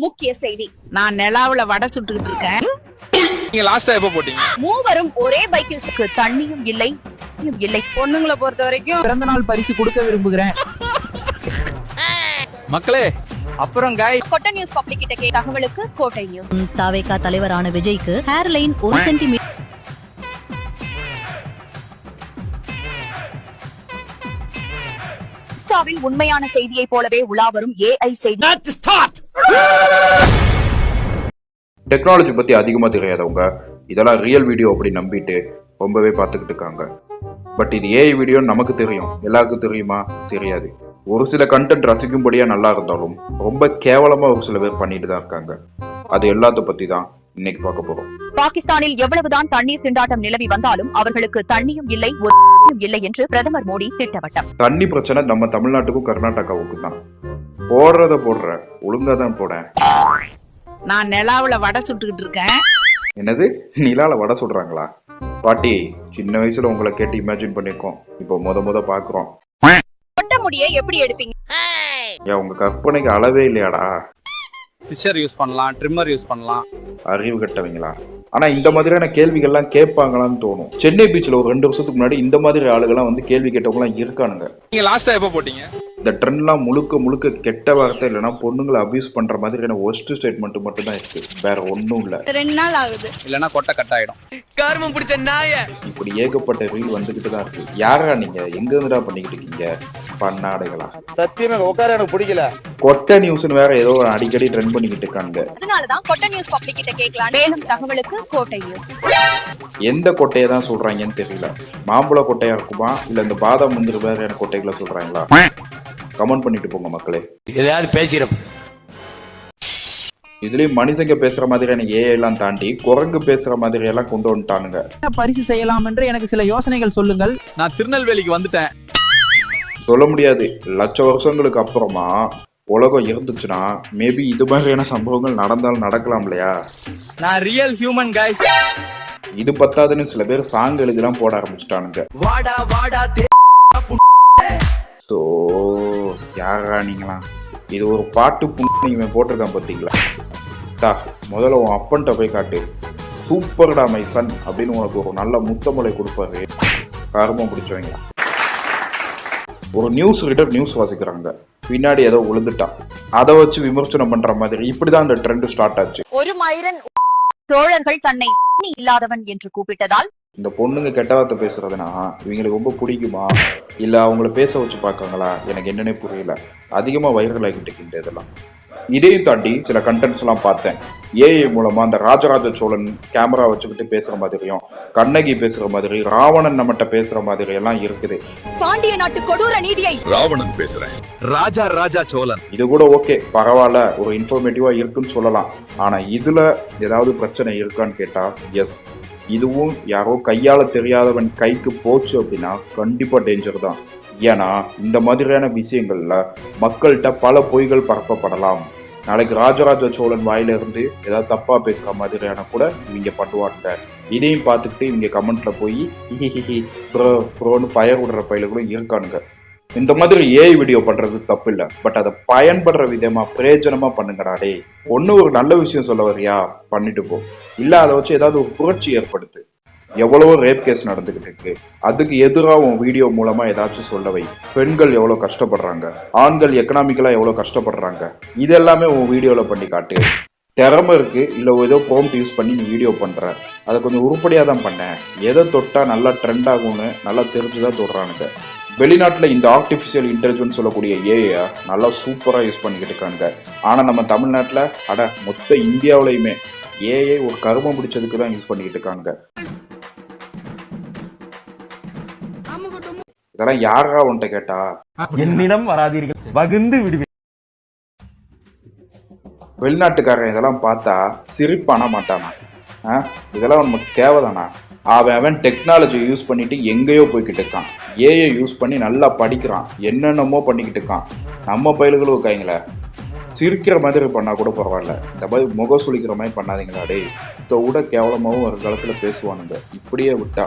முக்கிய செய்தி. நான் நிலாவுல வடை சுட்டுக்கிட்டு இருக்கேன். நீங்க லாஸ்டா எப்ப போட்டீங்க? மூவரும் ஒரே பைக்கில் தண்ணியும் இல்லை இல்லை. பொண்ணுங்களை பொறுத்த வரைக்கும் பிறந்த நாள் பரிசு கொடுக்க விரும்புகிறேன். மக்களே அப்புறம் கொட்டை நியூஸ் பப்ளிக் கிட்ட தகவலுக்கு கோட்டை நியூஸ். தாவேகா தலைவரான விஜய்க்கு ஹேர்லைன் 1 சென்டிமீட்டர். இன்ஸ்டாவில் உண்மையான செய்தியை போலவே உலாவரும் ஏஐ செய்தி. டெக்னாலஜி பத்தி அதிகமா தெரியாதவங்க இதெல்லாம் ரியல் வீடியோ அப்படி நம்பிட்டு ரொம்பவே பார்த்துக்கிட்டு இருக்காங்க. பட் இது ஏஐ வீடியோன்னு நமக்கு தெரியும். எல்லாருக்கும் தெரியுமா? தெரியாது. ஒரு சில கண்டென்ட் ரசிக்கும்படியா நல்லா இருந்தாலும் ரொம்ப கேவலமா ஒரு சில பேர் பண்ணிட்டு தான் இருக்காங்க. அது எல்லாத்த பத்தி தான் இன்னைக்கு பார்க்க போறோம். பாகிஸ்தானில் எவ்வளவுதான் தண்ணீர் திண்டாட்டம் நிலவி வந்தாலும் அவர்களுக்கு தண்ணியும் இல்லை இல்லை என்று பிரதமர் மோடி திட்டவட்டம். தண்ணி பிரச்சனை நம்ம தமிழ்நாட்டுக்கும் கர்நாடகாவுக்கும் தான். போடுறத போடுற ஒழுங்கா தான் போட. நான் நிலாவுல வடை சுட்டுக்கிட்டு இருக்கேன். என்னது? நிலால வடை சுடுறாங்களா? பாட்டி, சின்ன வயசுல உங்களை கேட்டு இமேஜின் பண்ணிருக்கோம். இப்போ முத பாக்குறோம். கொட்ட முடிய எப்படி எடுப்பீங்க? ஏன் உங்க கற்பனைக்கு அளவே இல்லையாடா? சிஷர் யூஸ் பண்ணலாம், ட்ரிம்மர் யூஸ் பண்ணலாம். அறிவு கட்டவங்களா? ஆனா இந்த மாதிரியான கேள்விகள்லாம் கேட்பாங்களான்னு தோணும். சென்னை பீச்ல ஒரு 2 வருஷத்துக்கு முன்னாடி இந்த மாதிரி ஆளுகள்லாம் வந்து கேள்வி கேட்டவங்க எல்லாம் இருக்கானுங்க. நீங்க லாஸ்டா எப்ப போட்டீங்க? இந்த ட்ரெண்ட்லாம் முழுக்க கெட்ட வார்த்தை இல்லைன்னா பொண்ணுங்களை அபியூஸ் பண்ற மாதிரியான ஒஸ்ட் ஸ்டேட்மெண்ட் மட்டும் தான் இருக்கு. வேற ஒன்னும் இல்ல. 2 நாள் ஆகுது. இல்லன்னா கொட்டை கட் ஆயிடும். கார்மம் பிடிச்ச நாய. இப்படி ஏகப்பட்ட ரீல் வந்துகிட்டு தான் இருக்கு. யாரா நீங்க? எங்க இருந்துடா பண்ணிக்கிட்டு இருக்கீங்க பண்ணாடைகளா? சத்தியமா உட்கார எனக்கு பிடிக்கல. கொட்டை நியூஸ்னு வேற ஏதோ அடிக்கடி ட்ரெண்ட் பண்ணிக்கிட்டு இருக்காங்க. அதனாலதான் கொட்டை நியூஸ் பப்ளிக் கிட்ட கேட்கலாம். மேலும் தகவலுக்கு கோட்டை நியூஸ். எந்த கொட்டையை தான் சொல்றாங்கன்னு தெரியல. மாம்பழ கொட்டையா இருக்குமா இல்ல இந்த பாதாம் முந்திரி வேற கொட்டைகளை சொல்றாங்களா? கமெண்ட் பண்ணிட்டு போங்க மக்களே. எதையாவது பேசிறப்ப இதுலயும் மனுஷங்க பேசுற மாதிரியான ஏஐ எல்லாம் தாண்டி குரங்கு பேசுற மாதிரி எல்லாம் கொண்டு வந்துட்டானுங்க. பரிசு செய்யலாம் என்று எனக்கு சில யோசனைகள் சொல்லுங்கள். நான் திருநெல்வேலிக்கு வந்துட்டேன். சொல்ல முடியாது. லட்ச வருஷங்களுக்கு அப்புறமா உலகம் இருந்துச்சுன்னா மேபி இது மாதிரியான சம்பவங்கள் நடந்தாலும் நடக்கலாம் இல்லையா? நான் ரியல் ஹியூமன் கைஸ். இது பத்தாதுன்னு சில பேர் சாங் எழுதிலாம் போட ஆரம்பிச்சுட்டானுங்க. சோ யாரா நீங்களா? இது ஒரு பாட்டு நீங்க போட்டிருக்கான் பாத்தீங்களா? முதல்ல உன் அப்பன்ட்ட போய் காட்டு. சூப்பர்டா மை சன் அப்படின்னு உனக்கு ஒரு நல்ல முத்தமலை கொடுப்பாரு. கருமம் பிடிச்சவங்க. ஒரு நியூஸ் ரீடர் நியூஸ் வாசிக்கிறாங்க, பின்னாடி ஏதோ விழுந்துட்டான், அதை வச்சு விமர்சனம் பண்ற மாதிரி இப்படிதான் அந்த ட்ரெண்ட் ஸ்டார்ட் ஆச்சு. ஒரு மயிரன் தோழர்கள் தன்னை இல்லாதவன் என்று கூப்பிட்டதால் இந்த பொண்ணுங்க கெட்ட வார்த்தை பேசுறதுனா இவங்களுக்கு ரொம்ப பிடிக்குமா இல்ல அவங்கள பேச வச்சு பாக்காங்களா? எனக்கு என்னன்னே புரியல. அதிகமா வைரல் ஆகிட்டு இருக்கு இதெல்லாம். இதையும் தாண்டி சில கண்டென்ட்ஸ் எல்லாம் பார்த்தேன். ஏஐ மூலமா அந்த ராஜராஜ சோழன் கேமரா வச்சுக்கிட்டு பேசுற மாதிரியும், கண்ணகி பேசுற மாதிரி, ராவணன் நம்மகிட்ட பேசுற மாதிரி எல்லாம் இருக்குது. பாண்டிய நாட்டு கொடூர நீதியை ராவணன் பேசுறேன். ராஜா சோழன். இது கூட ஓகே, பரவாயில்ல, ஒரு இன்ஃபர்மேட்டிவா இருக்குன்னு சொல்லலாம். ஆனா இதுல ஏதாவது பிரச்சனை இருக்கான்னு கேட்டா எஸ். இதுவும் யாரோ கையால தெரியாதவன் கைக்கு போச்சு அப்படின்னா கண்டிப்பா டேஞ்சர் தான். ஏன்னா இந்த மாதிரியான விஷயங்கள்ல மக்கள்கிட்ட பல பொய்கள் பரப்பப்படலாம். நாளைக்கு ராஜராஜ சோழன் வாயில இருந்து ஏதாவது தப்பா பேசுற மாதிரியான கூட இவங்க பண்ணுவாங்க. இதையும் பார்த்துட்டு இவங்க கமெண்ட்ல போய் ப்ரோன்னு ஃபயர் விடுற பயில்களும் இருக்கானுங்க. இந்த மாதிரி ஏஐ வீடியோ பண்றது தப்பு இல்ல, பட் அதை பயன்படுற விதமா பிரயோஜனமா பண்ணுங்கடா. டே ஒண்ணு ஒரு நல்ல விஷயம் சொல்ல வரியா, பண்ணிட்டு போ. இல்ல அதை வச்சு ஏதாவது ஒரு புரட்சி ஏற்படுத்து. எவ்வளவோ ரேப் கேஸ் நடந்துகிட்டு இருக்கு, அதுக்கு எதிராக உன் வீடியோ மூலமா ஏதாச்சும் சொல்லவை. பெண்கள் எவ்வளவு கஷ்டப்படுறாங்க, ஆண்கள் எக்கனாமிக்கலா எவ்வளவு கஷ்டப்படுறாங்க, இது எல்லாமே உன் வீடியோல பண்ணி காட்டு. திறமை இருக்கு, இல்ல ஏதோ ப்ராம்ப்ட் யூஸ் பண்ணி நீ வீடியோ பண்ற, அதை கொஞ்சம் உருப்படியா தான் பண்ண. எதை தொட்டா நல்லா ட்ரெண்ட் ஆகும்னு நல்லா தெரிஞ்சுதான் தொடுறானுங்க. வெளிநாட்டுல இந்த ஆர்டிபிஷியல் இன்டெலிஜென்ஸ் சொல்லக்கூடிய ஏஐ நல்லா சூப்பரா யூஸ் பண்ணிக்கிட்டு இருக்காங்க. ஆனா நம்ம தமிழ்நாட்டுல மொத்த இந்தியாவிலையுமே ஏஐ ஒரு கருமம் பிடிச்சதுக்கு தான் யூஸ் பண்ணிக்கிட்டு இருக்காங்க. இதெல்லாம் யாரா உன்கிட்ட கேட்டா? என்னிடம் வராதீர்கள், வகுந்து விடுவேன். வெளிநாட்டுக்காரன் இதெல்லாம் பார்த்தா சிரிப்பான மாட்டானா? இதெல்லாம் நமக்கு தேவைதானா? அவன் டெக்னாலஜி யூஸ் பண்ணிட்டு எங்கேயோ போய்கிட்டு இருக்கான். ஏஐ யூஸ் பண்ணி நல்லா படிக்கிறான், என்னென்னமோ பண்ணிக்கிட்டு இருக்கான். நம்ம பயில்களும் இருக்காங்களே, சிரிக்கிற மாதிரி பண்ணா கூட பரவாயில்ல, இந்த மாதிரி முக சுளிக்கிற மாதிரி பண்ணாதீங்களா? டே இதை விட கேவலமாகவும் ஒரு காலத்துல பேசுவானுங்க இப்படியே விட்டா.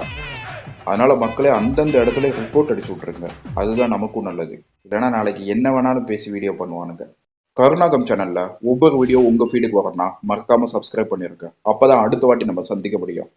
அதனால மக்களே அந்தந்த இடத்துல ரிப்போர்ட் அடிச்சு விட்டுருங்க. அதுதான் நமக்கும் நல்லது. இல்லைன்னா நாளைக்கு என்ன வேணாலும் பேசி வீடியோ பண்ணுவானுங்க. கருணாகம் சேனல்ல ஒவ்வொரு வீடியோ உங்க ஃபீடுக்கு வரணும்னா மறக்காம சப்ஸ்கிரைப் பண்ணிருங்க. அப்பதான் அடுத்த வாட்டி நம்ம சந்திக்க முடியும்.